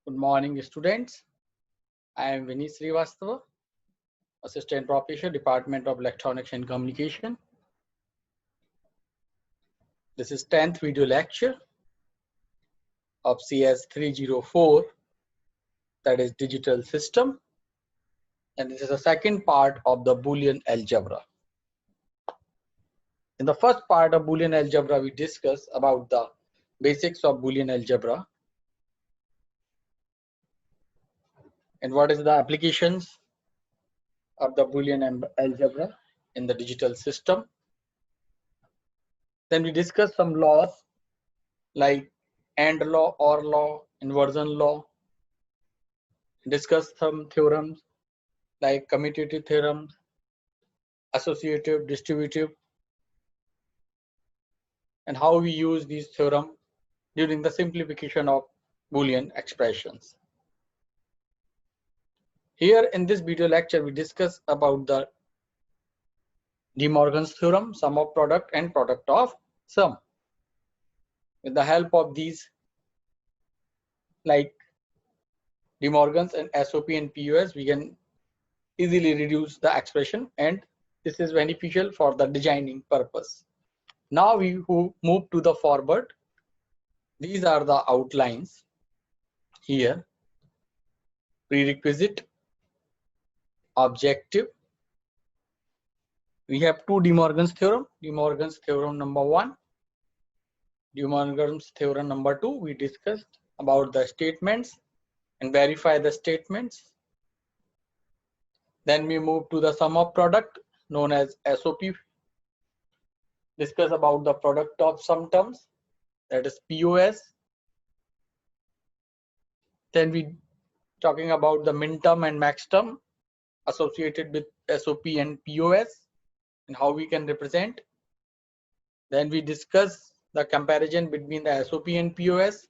Good morning, students. I am Vinny Srivastava, Assistant Professor, Department of Electronics and Communication. This is 10th video lecture of CS 304, that is Digital System. And this is the second part of the Boolean algebra. In the first part of Boolean algebra, we discussed about the basics of Boolean algebra and what is the applications of the Boolean algebra in the digital system. Then we discussed some laws like AND law, OR law, inversion law. Discuss some theorems like commutative theorems, associative, distributive, and how we use these theorems during the simplification of Boolean expressions. Here in this video lecture, we discuss about the De Morgan's theorem, sum of product and product of sum. With the help of these like De Morgan's and SOP and POS, we can easily reduce the expression, and this is beneficial for the designing purpose. Now we move to the forward. These are the outlines here: prerequisite, objective. We have two De Morgan's theorem. De Morgan's theorem number 1, De Morgan's theorem number 2. We discussed about the statements and verify the statements. Then we move to the sum of product known as SOP. Discuss about the product of sum terms, that is POS. Then we talking about the min term and max term associated with SOP and POS and how we can represent. Then we discuss the comparison between the SOP and POS.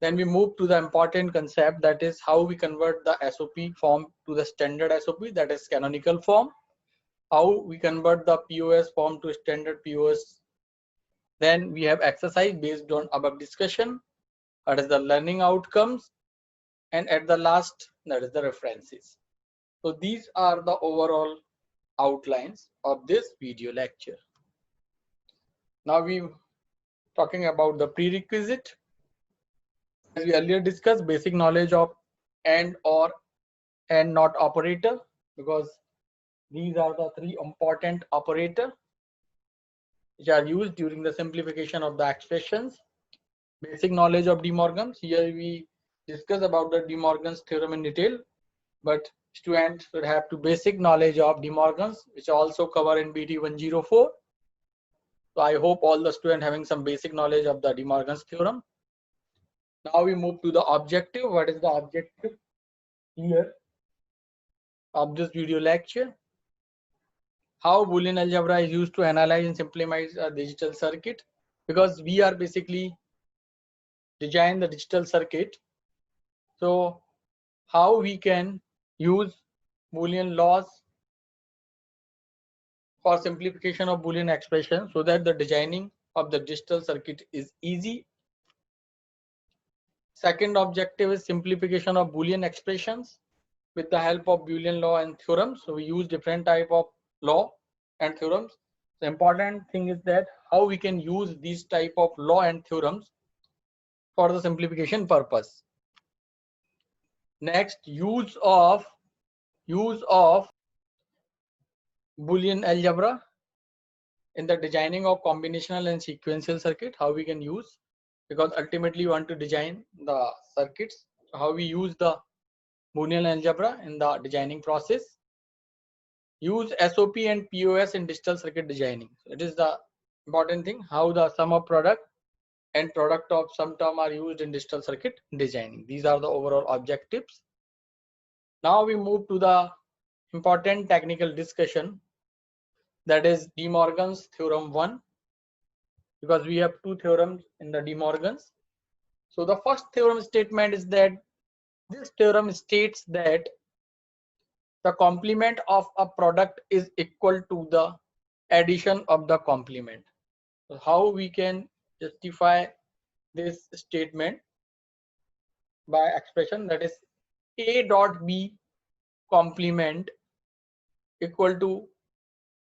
Then we move to the important concept, that is how we convert the SOP form to the standard SOP, that is canonical form. How we convert the POS form to standard POS. Then we have exercise based on above discussion, that is the learning outcomes, and at the last, that is the references. So these are the overall outlines of this video lecture. Now we talking about the prerequisite. As we earlier discussed, basic knowledge of AND, OR, and NOT operator, because these are the three important operators which are used during the simplification of the expressions. Basic knowledge of De Morgan's. Here we discuss about the De Morgan's theorem in detail, but students should have to basic knowledge of De Morgan's, which also cover in BT 104. So I hope all the students having some basic knowledge of the De Morgan's theorem. Now we move to the objective. What is the objective here of this video lecture? How Boolean algebra is used to analyze and simplify a digital circuit, because we are basically design the digital circuit. So how we can use Boolean laws for simplification of Boolean expression so that the designing of the digital circuit is easy. Second objective is simplification of Boolean expressions with the help of Boolean law and theorems. So we use different type of law and theorems. The important thing is that how we can use these type of law and theorems for the simplification purpose. Next, use of Boolean algebra in the designing of combinational and sequential circuit. How we can use, because ultimately we want to design the circuits. So how we use the Boolean algebra in the designing process. Use SOP and POS in digital circuit designing. So it is the important thing, how the sum of product and product of sum term are used in digital circuit designing. These are the overall objectives. Now we move to the important technical discussion, that is De Morgan's theorem 1, because we have two theorems in the De Morgan's. So the first theorem statement is that this theorem states that the complement of a product is equal to the addition of the complement. So how we can justify this statement? by expression that is A dot B complement equal to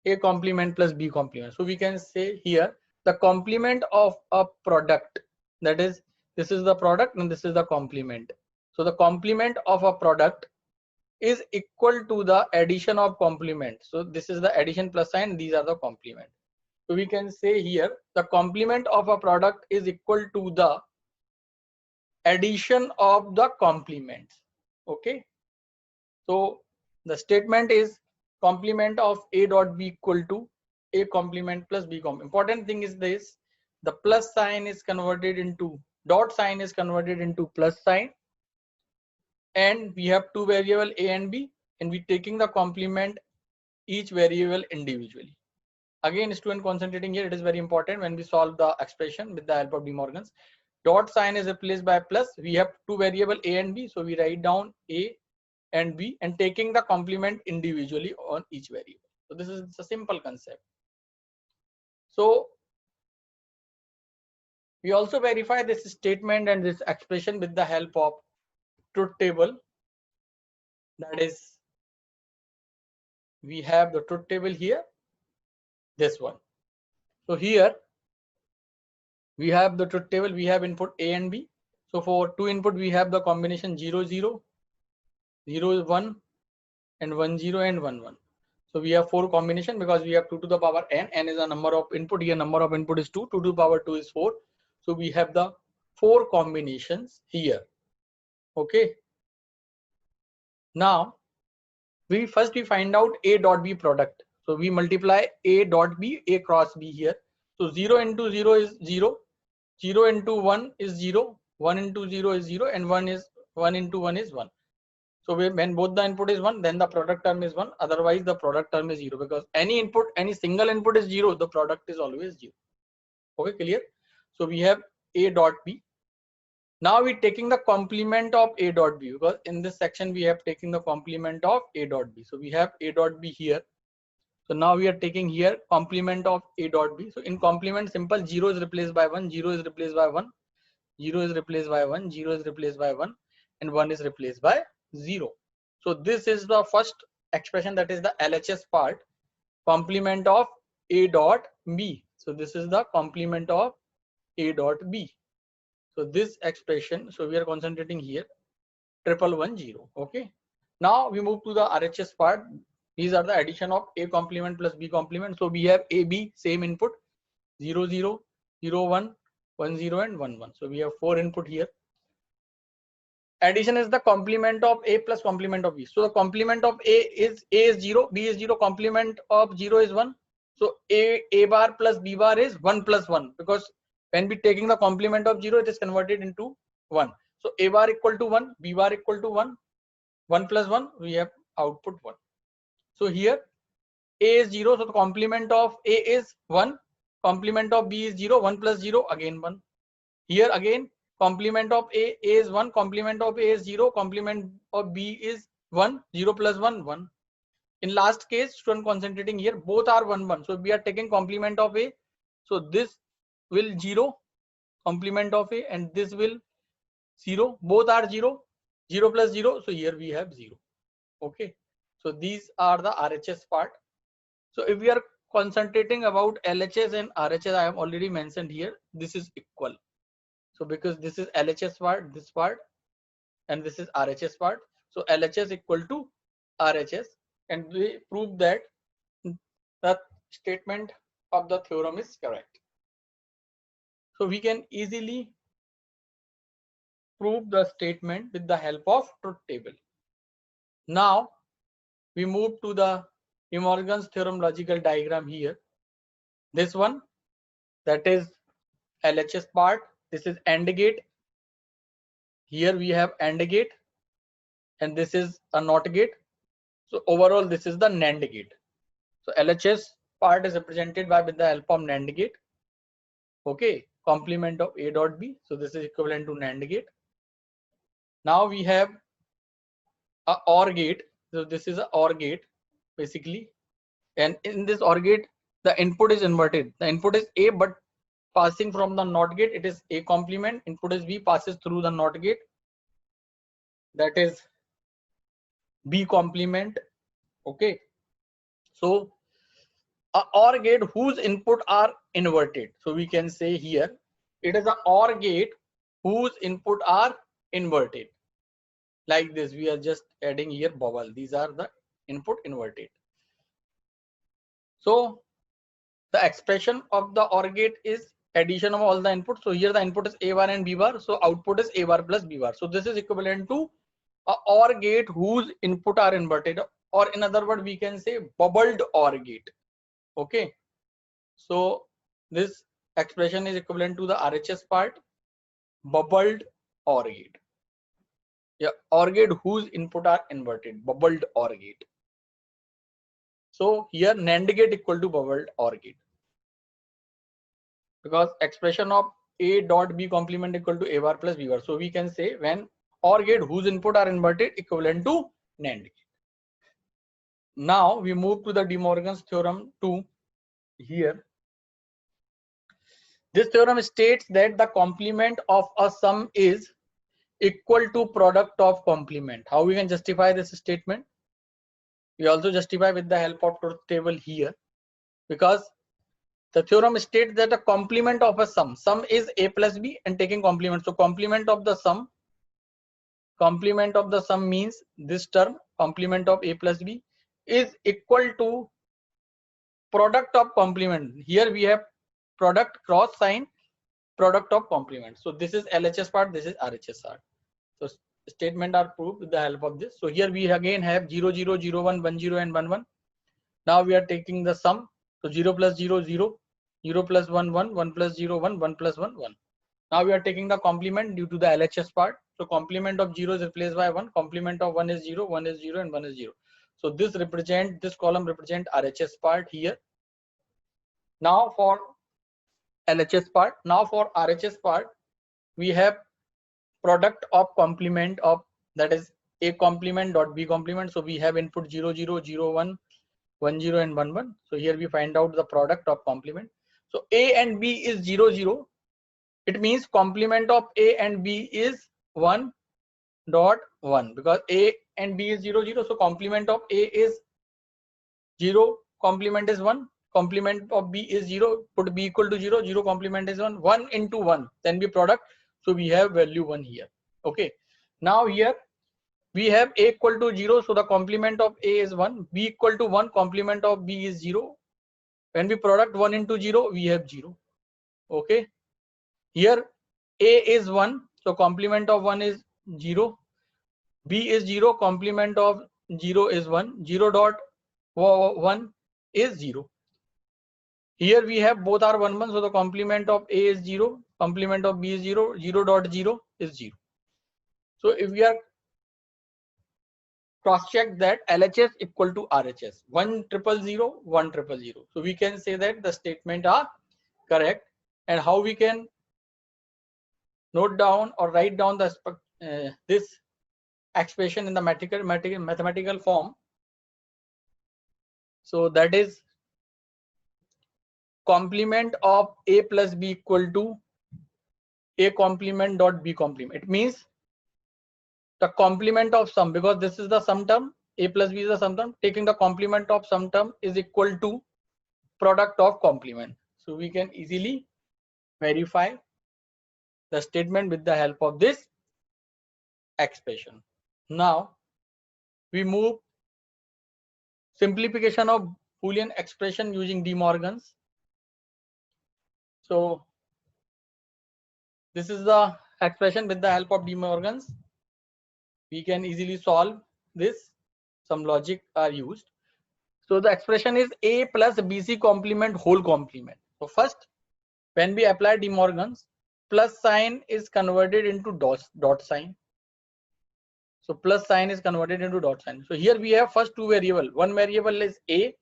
A complement plus B complement. So we can say here the complement of a product, that is, this is the product and this is the complement. So the complement of a product is equal to the addition of complement. So this is the addition plus sign, these are the complement. So we can say here the complement of a product is equal to the addition of the complements. Okay, so the statement is complement of A dot B equal to A complement plus B complement. Important thing is this, the plus sign is converted into, dot sign is converted into plus sign, and we have two variable A and B, and we taking the complement each variable individually. Again, student concentrating here, it is very important when we solve the expression with the help of De Morgan's. Dot sign is replaced by plus. We have two variable A and B, so we write down A and B and taking the complement individually on each variable. So this is a simple concept. So we also verify this statement and this expression with the help of truth table. That is, we have the truth table here, this one. So here we have the truth table, we have input A and B. So for two input, we have the combination 0, 0, 0, 1, and 1, 0, and 1, 1. So we have four combination because we have 2 to the power n. N is a number of input. Here number of input is 2. 2 to the power 2 is 4. So we have the four combinations here. Okay. Now we find out A dot B product. So we multiply A dot B, A cross B here. So 0 into 0 is 0. 0 into 1 is 0. 1 into 0 is 0, and 1 into 1 is 1. So when both the input is 1, then the product term is 1. Otherwise, the product term is 0, because any input, any single input is 0. The product is always 0. Okay, clear? So we have A dot B. Now we're taking the complement of A dot B, because in this section we have taken the complement of A dot B. So we have A dot B here. So now we are taking here complement of A dot B. So in complement, simple, 0 is replaced by 1, 0 is replaced by 1, 0 is replaced by 1, 0 is replaced by 1, and 1 is replaced by 0. So this is the first expression, that is the LHS part, complement of A dot B. So this is the complement of A dot B. So this expression, so we are concentrating here, 1110. Okay. Now we move to the RHS part. These are the addition of A complement plus B complement. So we have A, B, same input, 0, 0, 0, 1, 1, 0, and 1, 1. So we have four input here. Addition is the complement of A plus complement of B. So the complement of A is 0, B is 0, complement of 0 is 1. So A bar plus B bar is 1 plus 1, because when we taking the complement of 0, it is converted into 1. So A bar equal to 1, B bar equal to 1, 1 plus 1, we have output 1. So here A is 0, so the complement of A is 1, complement of B is 0, 1 plus 0, again 1. Here again, complement of A is 1, complement of A is 0, complement of B is 1, 0 plus 1, 1. In last case, student concentrating here, both are 1, 1. So we are taking complement of A. So this will 0, complement of A, and this will 0. Both are 0, 0 plus 0. So here we have 0. Okay. So these are the RHS part. So if we are concentrating about LHS and RHS, I have already mentioned here, this is equal. So because this is LHS part, this part, and this is RHS part. So LHS equal to RHS, and we prove that the statement of the theorem is correct. So we can easily prove the statement with the help of truth table. Now we move to the De Morgan's theorem logical diagram here. This one, that is LHS part. This is AND gate. Here we have AND gate, and this is a NOT gate. So overall, this is the NAND gate. So LHS part is represented by with the help of NAND gate. Okay, complement of A dot B. So this is equivalent to NAND gate. Now we have a OR gate. So this is a OR gate basically, and in this OR gate, the input is inverted. The input is A, but passing from the NOT gate, it is A complement. Input is B, passes through the NOT gate. that is B complement. Okay, so a OR gate whose input are inverted. So we can say here it is a OR gate whose input are inverted. Like this, we are just adding here bubble. These are the input inverted. So the expression of the OR gate is addition of all the inputs. So here the input is A bar and B bar. So output is A bar plus B bar. So this is equivalent to a OR gate whose input are inverted, or in other words, we can say bubbled OR gate. Okay. So this expression is equivalent to the RHS part, bubbled OR gate. Yeah, OR gate whose input are inverted, bubbled OR gate. So here NAND gate equal to bubbled OR gate, because expression of A dot B complement equal to A bar plus B bar. So we can say when OR gate whose input are inverted equivalent to NAND gate. Now we move to the De Morgan's theorem 2 here. This theorem states that the complement of a sum is equal to product of complement. How we can justify this statement? We also justify with the help of truth table here, because the theorem states that the complement of a sum is A plus B and taking complement. So complement of the sum means this term complement of A plus B is equal to product of complement. Here we have product cross sign, product of complement. So this is LHS part, this is RHS part. So statement are proved with the help of this. So here we again have 0 0 0 1 1 0 and 1 1. Now we are taking the sum. So 0 plus 0 0, 0 plus 1 1, 1 plus 0 1, 1 plus 1 1. Now we are taking the complement due to the LHS part. So complement of 0 is replaced by 1, complement of 1 is 0, 1 is 0 and 1 is 0. So this column represent RHS part here. Now for LHS part, now for RHS part, we have product of complement of, that is A complement dot B complement. So we have input 0 0 0 1 1 0 and 1 1. So here we find out the product of complement. So A and B is 0 0. It means complement of A and B is 1 dot 1, because A and B is 0 0. So complement of A is 0, complement is 1, complement of B is 0, put B equal to 0, 0 complement is 1, 1 into 1, then be product. So we have value 1 here. Okay. Now here we have A equal to 0. So the complement of A is 1, B equal to 1, complement of B is 0. When we product 1 into 0, we have 0. Okay. Here A is 1. So complement of 1 is 0. B is 0. Complement of 0 is 1. 0 dot 1 is 0. Here we have both are 1 1. So the complement of A is 0. Complement of B is 0. 0 dot 0 is 0. So if we are cross check that, LHS equal to RHS, 1 0 0 1 0 0. So we can say that the statement are correct. And how we can note down or write down the this expression in the mathematical form. So that is complement of A plus B equal to A complement dot B complement. It means the complement of sum, because this is the sum term, A plus B is the sum term, taking the complement of sum term is equal to product of complement. So we can easily verify the statement with the help of this expression. Now we move simplification of Boolean expression using De Morgan's. So this is the expression with the help of De Morgan's. We can easily solve this. Some logic are used. So the expression is A plus BC complement whole complement. So first, when we apply De Morgan's, plus sign is converted into dot sign. So plus sign is converted into dot sign. So here we have first two variable. One variable is A,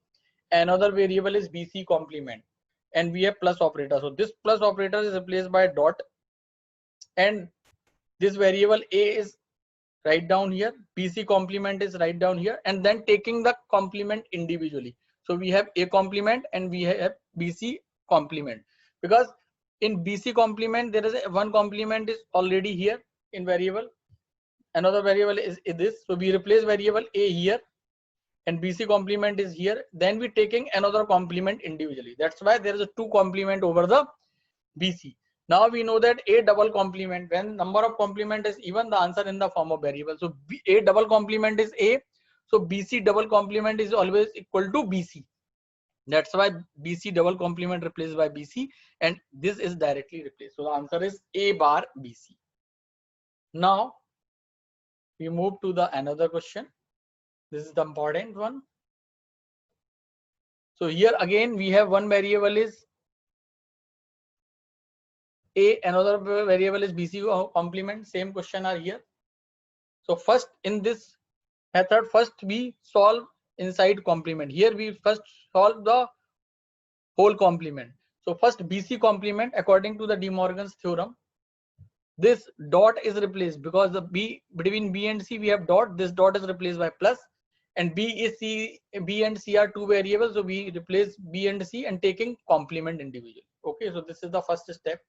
another variable is BC complement, and we have plus operator. So this plus operator is replaced by dot, and this variable A is right down here, BC complement is right down here, and then taking the complement individually. So we have A complement and we have BC complement, because in BC complement there is one complement is already here in variable, another variable is this. So we replace variable a here and BC complement is here. Then we taking another complement individually. That's why there is a 2 complement over the BC. Now we know that a double complement, when number of complement is even, the answer in the form of variable. So a double complement is a. So BC double complement is always equal to BC. That's why BC double complement replaced by BC, and this is directly replaced. So the answer is A bar BC. Now we move to the another question. This is the important one. So here again we have one variable is A, another variable is BC complement. Same question are here. So first in this method, first we solve inside complement. Here we first solve the whole complement. So first BC complement, according to the De Morgan's theorem, this dot is replaced because the B between B and C we have dot. This dot is replaced by plus, and B and C are 2 variables. So we replace B and C and taking complement individually. Okay, so this is the first step.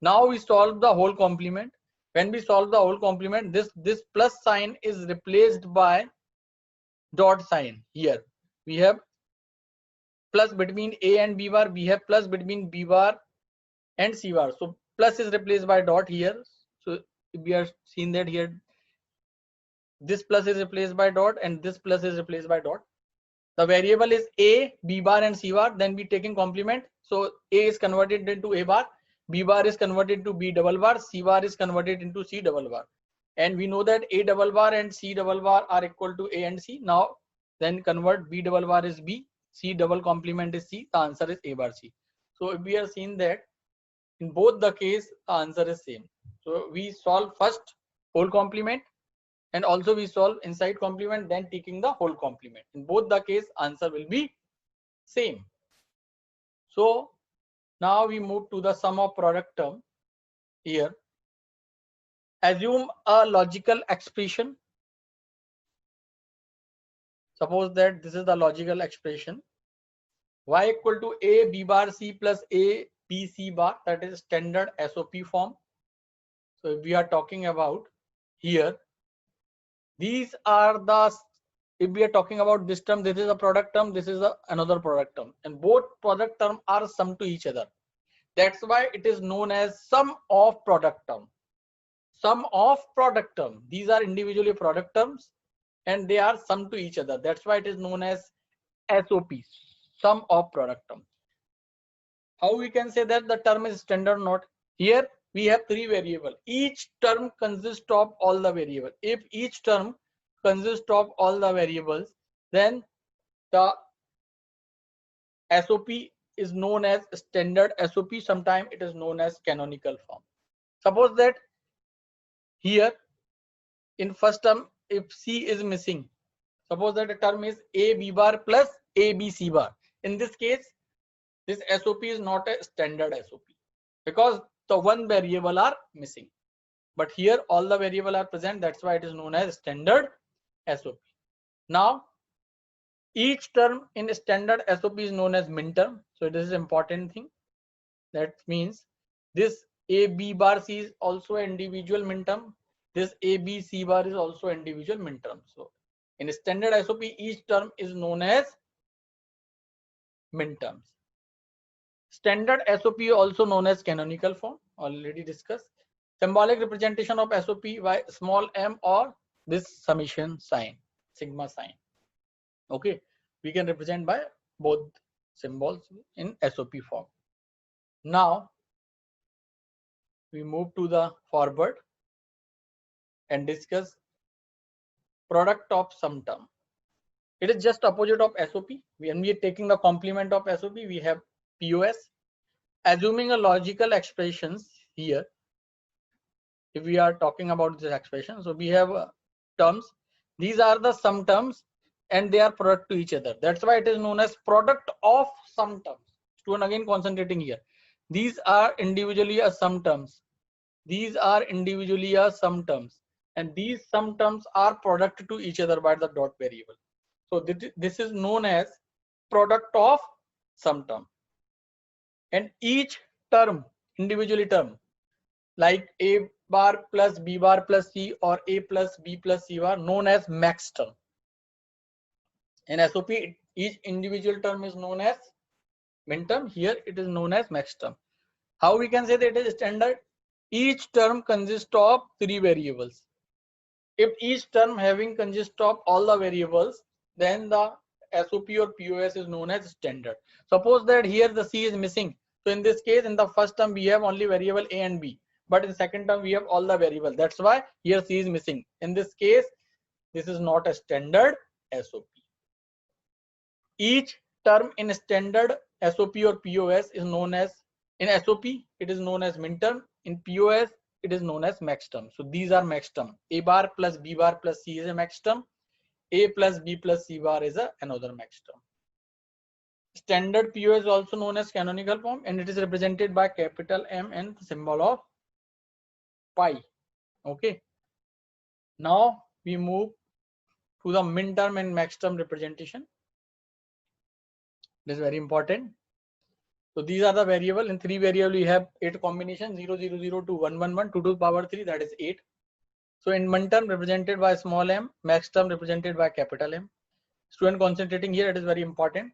Now we solve the whole complement. When we solve the whole complement, this plus sign is replaced by dot sign. Here we have plus between A and B bar, we have plus between B bar and C bar. So plus is replaced by dot here. So we are seeing that here this plus is replaced by dot and this plus is replaced by dot. The variable is A, B bar and C bar. Then we taking complement. So A is converted into A bar, B bar is converted to B double bar, C bar is converted into C double bar. And we know that A double bar and C double bar are equal to A and C. Now then convert B double bar is B, C double complement is C. The answer is A bar C. So if we are seeing that in both the case the answer is same. So we solve first whole complement and also we solve inside complement, then taking the whole complement. In both the case answer will be same. So now we move to the sum of product term. Here assume a logical expression. Suppose that this is the logical expression, y equal to a b bar c plus a b c bar, that is standard SOP form. So if we are talking about here, these are the, if we are talking about this term, this is a product term, this is another product term, and both product term are sum to each other. That's why it is known as sum of product term. Sum of product term, these are individually product terms and they are sum to each other. That's why it is known as SOP, sum of product term. How we can say that the term is standard node? Here we have 3 variables. Each term consists of all the variables. If each term consists of all the variables, then the SOP is known as standard SOP. Sometimes it is known as canonical form. Suppose that here in first term, if C is missing, suppose that the term is A B bar plus A B C bar. In this case, this SOP is not a standard SOP because the one variable are missing. But here all the variables are present. That's why it is known as standard SOP. Now each term in standard SOP is known as min term. So this is important thing. That means this A B bar C is also an individual min term. This A B C bar is also individual min term. So in standard SOP, each term is known as min terms. Standard SOP also known as canonical form, already discussed. Symbolic representation of SOP by small m or this summation sign, sigma sign. Okay, we can represent by both symbols in SOP form. Now we move to the forward and discuss product of sum term. It is just opposite of SOP. When we are taking the complement of SOP, we have POS. Assuming a logical expressions here, if we are talking about this expression, so we have terms. These are the sum terms and they are product to each other. That's why it is known as product of sum terms. Student again concentrating here. These are individually a sum terms. These are individually a sum terms, and these sum terms are product to each other by the dot variable. So this is known as product of sum term. And each term, individually term, like A bar plus B bar plus C or A plus B plus C bar known as max term. In SOP, each individual term is known as min term. Here it is known as max term. How we can say that it is standard? Each term consists of 3 variables. If each term having consists of all the variables, then the SOP or POS is known as standard. Suppose that here the C is missing. So in this case, in the first term we have only variable A and B, but in second term we have all the variables. That's why here C is missing. In this case, this is not a standard SOP. Each term in standard SOP or POS is known as, in SOP it is known as min term, in POS it is known as max term. So these are max term. A bar plus B bar plus C is a max term. A plus B plus C bar is another max term. Standard POS is also known as canonical form, and it is represented by capital M and the symbol of pi. Okay. Now we move to the min term and max term representation. This is very important. So these are the variable. In 3 variable we have 8 combinations, 0 0 0 to 1 1 1 2 to the power 3, that is 8. So in min term represented by small m, max term represented by capital M. Student concentrating here, it is very important.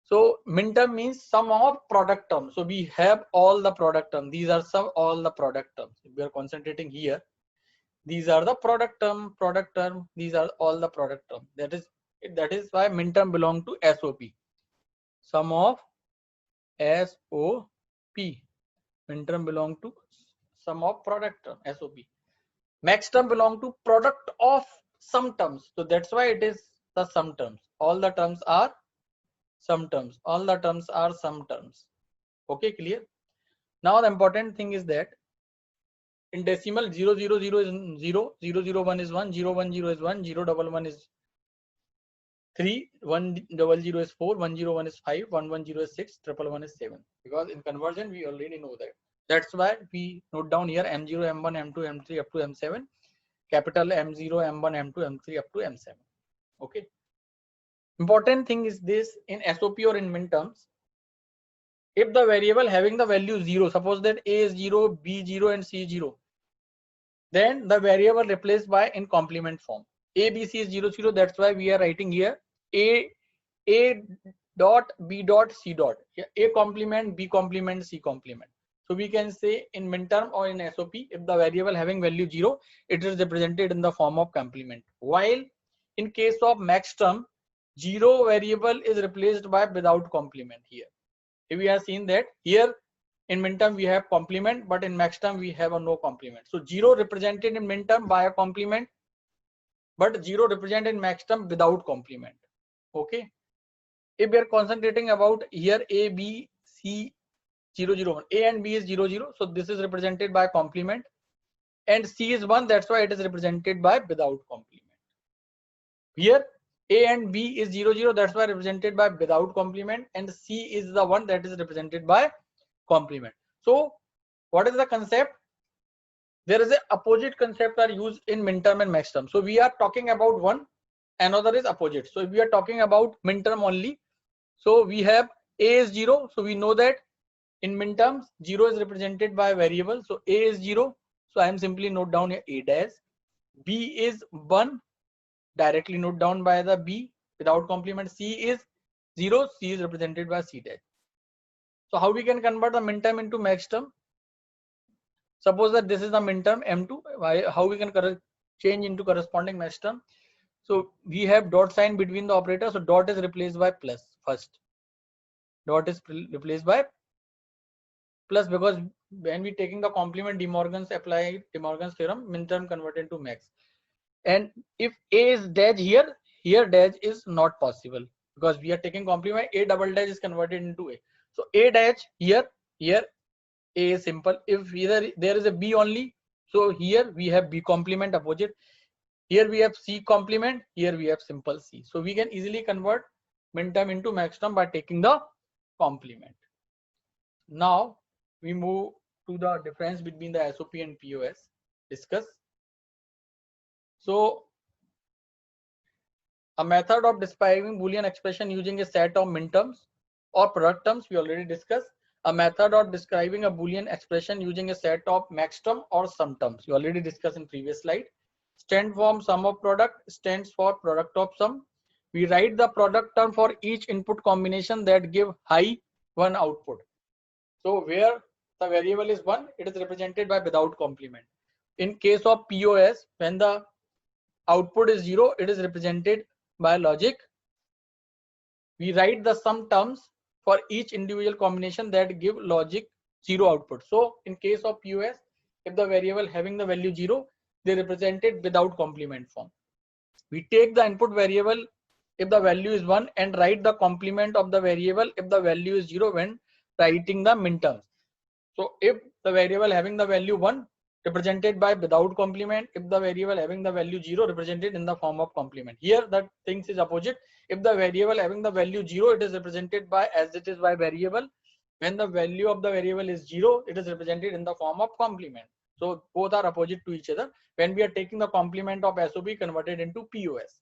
So min term means sum of product terms. So we have all the product terms. These are all the product terms. If we are concentrating here, these are the product term. These are all the product terms. That is why min term belong to SOP. Sum of SOP. Min term belong to sum of product term, SOP. Max term belong to product of sum terms. So that's why it is the sum terms. All the terms are sum terms. All the terms are sum terms. Okay, clear? Now the important thing is that in decimal 0 0 0 is 0, 0 0 1 is 1, 0 1 0 is 1, 0 1 1 is 3, 1 0 0 is 4, 1 0 1 is 5, 1 1 0 is 6, 1 1 1 is 7. Because in conversion we already know that. That's why we note down here M0, M1, M2, M3 up to M7. Capital M0, M1, M2, M3 up to M7. Okay. Important thing is this, in SOP or in min terms, if the variable having the value 0, suppose that A is 0, B 0 and C 0, then the variable replaced by in complement form. A, B, C is 0 0. That's why we are writing here A dot B dot C dot. A complement, B complement, C complement. So we can say in min term or in SOP, if the variable having value 0, it is represented in the form of complement. While in case of max term, 0 variable is replaced by without complement here. If we have seen that here in min term we have complement, but in max term we have a no complement. So 0 represented in min term by a complement, but 0 represented in max term without complement. Okay. If we are concentrating about here A, B, C 0 0 1, A and B is 0 0, so this is represented by complement, and C is 1, that's why it is represented by without complement. Here A and B is 0 0, that's why represented by without complement, and C is the one that is represented by complement. So what is the concept? There is a opposite concept are used in min term and max term. So we are talking about one, another is opposite. So if we are talking about min term only, so we have A is 0, so we know that in min terms 0 is represented by variable, so A is 0, so I am simply note down here A dash. B is 1, directly note down by the B without complement. C is 0, C is represented by C dash. So how we can convert the min term into max term? Suppose that this is the min term M2, how we can change into corresponding max term? So we have dot sign between the operators, so dot is replaced by plus first. Dot is replaced by plus, because when we taking the complement, De Morgan's theorem, min term converted into max. And if A is dash here dash is not possible because we are taking complement. A double dash is converted into A. So A dash here A is simple. If either there is a B only, so here we have B complement opposite. Here we have C complement. Here we have simple C. So we can easily convert min term into max term by taking the complement. Now we move to the difference between the SOP and POS. Discuss. So a method of describing Boolean expression using a set of min terms or product terms we already discussed. A method of describing a Boolean expression using a set of max term or sum terms. You already discussed in previous slide. Stand form sum of product stands for product of sum. We write the product term for each input combination that give high 1 output. So where the variable is 1, it is represented by without complement. In case of POS, when the output is 0, it is represented by logic. We write the sum terms for each individual combination that give logic 0 output. So in case of POS, if the variable having the value 0, they represent it without complement form. We take the input variable if the value is 1 and write the complement of the variable if the value is 0 when writing the min terms. So if the variable having the value 1, represented by without complement, if the variable having the value 0, represented in the form of complement. Here the things is opposite. If the variable having the value 0, it is represented by as it is by variable. When the value of the variable is 0, it is represented in the form of complement. So both are opposite to each other. When we are taking the complement of SOP converted into POS.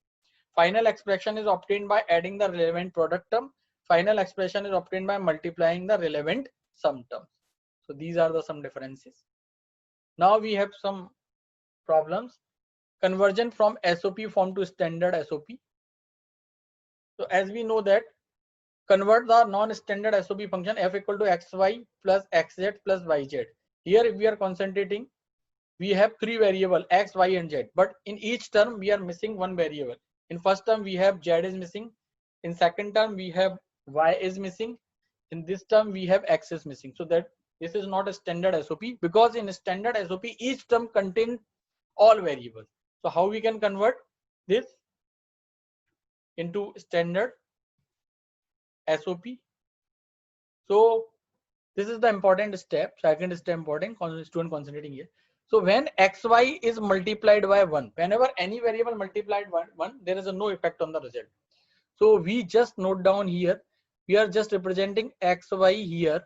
Final expression is obtained by adding the relevant product term. Final expression is obtained by multiplying the relevant sum terms. So these are the some differences. Now we have some problems. Conversion from SOP form to standard SOP. So as we know that convert the non-standard SOP function f equal to xy plus xz plus yz. Here if we are concentrating, we have 3 variables x, y and z, but in each term we are missing 1 variable. In first term we have z is missing. In second term we have y is missing. In this term we have x is missing. So that this is not a standard SOP, because in standard SOP each term contains all variables. So how we can convert this into standard SOP? So this is the important step. Second step important, student concentrating here. So when xy is multiplied by 1, whenever any variable multiplied by 1, there is a no effect on the result. So we just note down here, we are just representing xy here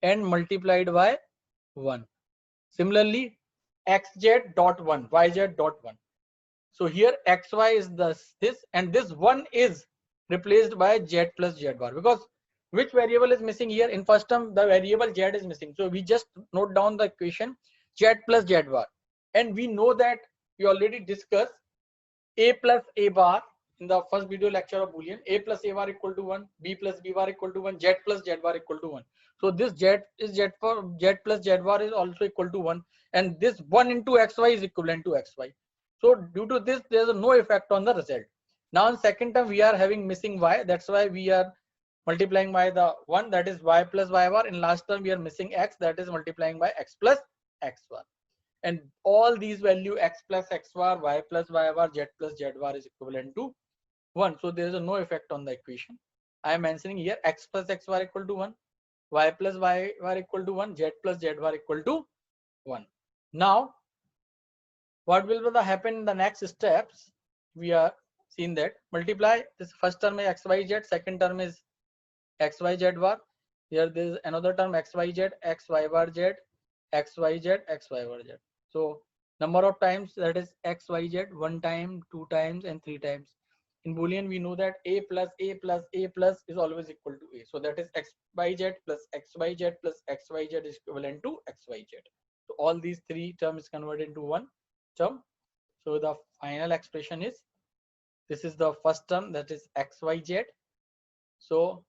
and multiplied by 1. Similarly, xz dot 1, yz dot 1. So here xy is this and this 1 is replaced by z plus z bar, because which variable is missing here? In first term the variable z is missing. So we just note down the equation z plus z bar, and we know that we already discussed a plus a bar in the first video lecture of Boolean. A plus a bar equal to 1, b plus b bar equal to 1, z plus z bar equal to 1. So this z is z for z plus z bar is also equal to 1, and this 1 into xy is equivalent to xy. So due to this there is no effect on the result. Now in second term we are having missing y, that's why we are multiplying by the 1, that is y plus y bar. In last term we are missing x, that is multiplying by x plus x bar. And all these value x plus x bar, y plus y bar, z plus z bar is equivalent to 1. So there is no effect on the equation. I am mentioning here x plus x bar equal to 1, y plus y bar equal to 1, z plus z bar equal to 1. Now what will happen in the next steps? We are seeing that multiply this first term is xyz, second term is xyz bar. Here there is another term xyz, xy bar z, xyz, xy bar z. So number of times, that is xyz, 1 time, 2 times and 3 times. In Boolean we know that a plus a plus a plus is always equal to a. So that is xyz plus xyz plus xyz is equivalent to xyz. So all these 3 terms converted into 1 term. So the final expression is, this is the first term, that is xyz. So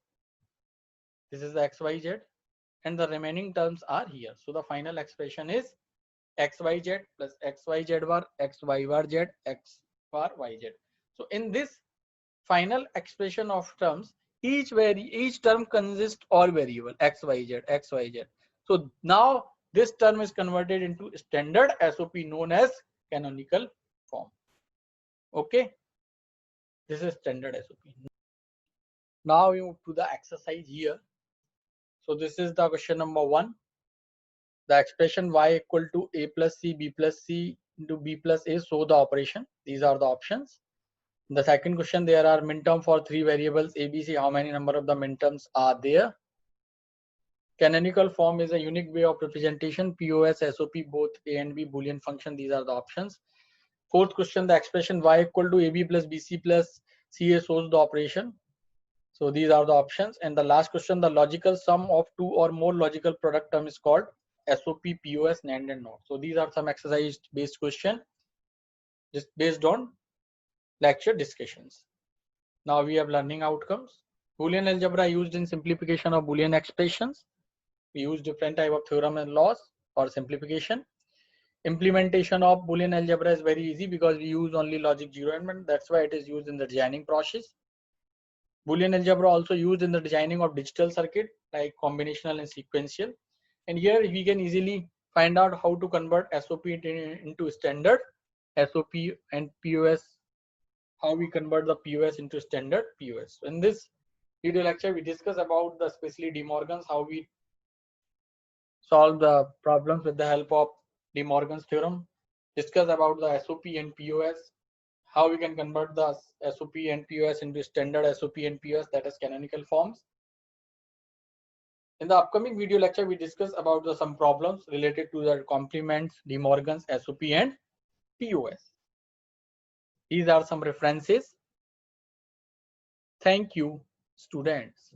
this is the xyz and the remaining terms are here. So the final expression is xyz plus xyz bar, xy bar z, x bar yz. So in this final expression of terms, each term consists all variable xyz, xyz. So now this term is converted into standard SOP known as canonical form. Okay, this is standard SOP. Now we move to the exercise here. So this is the question number 1. The expression y equal to a plus c, b plus c into b plus a, show the operation. These are the options. In the second question, there are min term for 3 variables a, b, c. How many number of the min terms are there? Canonical form is a unique way of representation. POS, SOP, both a and b, Boolean function. These are the options. Fourth question, the expression y equal to ab plus bc plus ca shows the operation. So these are the options. And the last question, the logical sum of two or more logical product term is called SOP, POS, NAND and NOT. So these are some exercise based question just based on lecture discussions. Now we have learning outcomes. Boolean algebra used in simplification of Boolean expressions. We use different type of theorem and laws for simplification. Implementation of Boolean algebra is very easy because we use only logic 0 and that's why it is used in the designing process. Boolean algebra also used in the designing of digital circuit like combinational and sequential. And here we can easily find out how to convert SOP into standard SOP and POS, how we convert the POS into standard POS. In this video lecture, we discuss about the especially De Morgan's, how we solve the problems with the help of De Morgan's theorem, discuss about the SOP and POS, how we can convert the SOP and POS into standard SOP and POS, that is canonical forms. In the upcoming video lecture, we discuss about some problems related to the complements, De Morgan's, SOP and POS. These are some references. Thank you, students.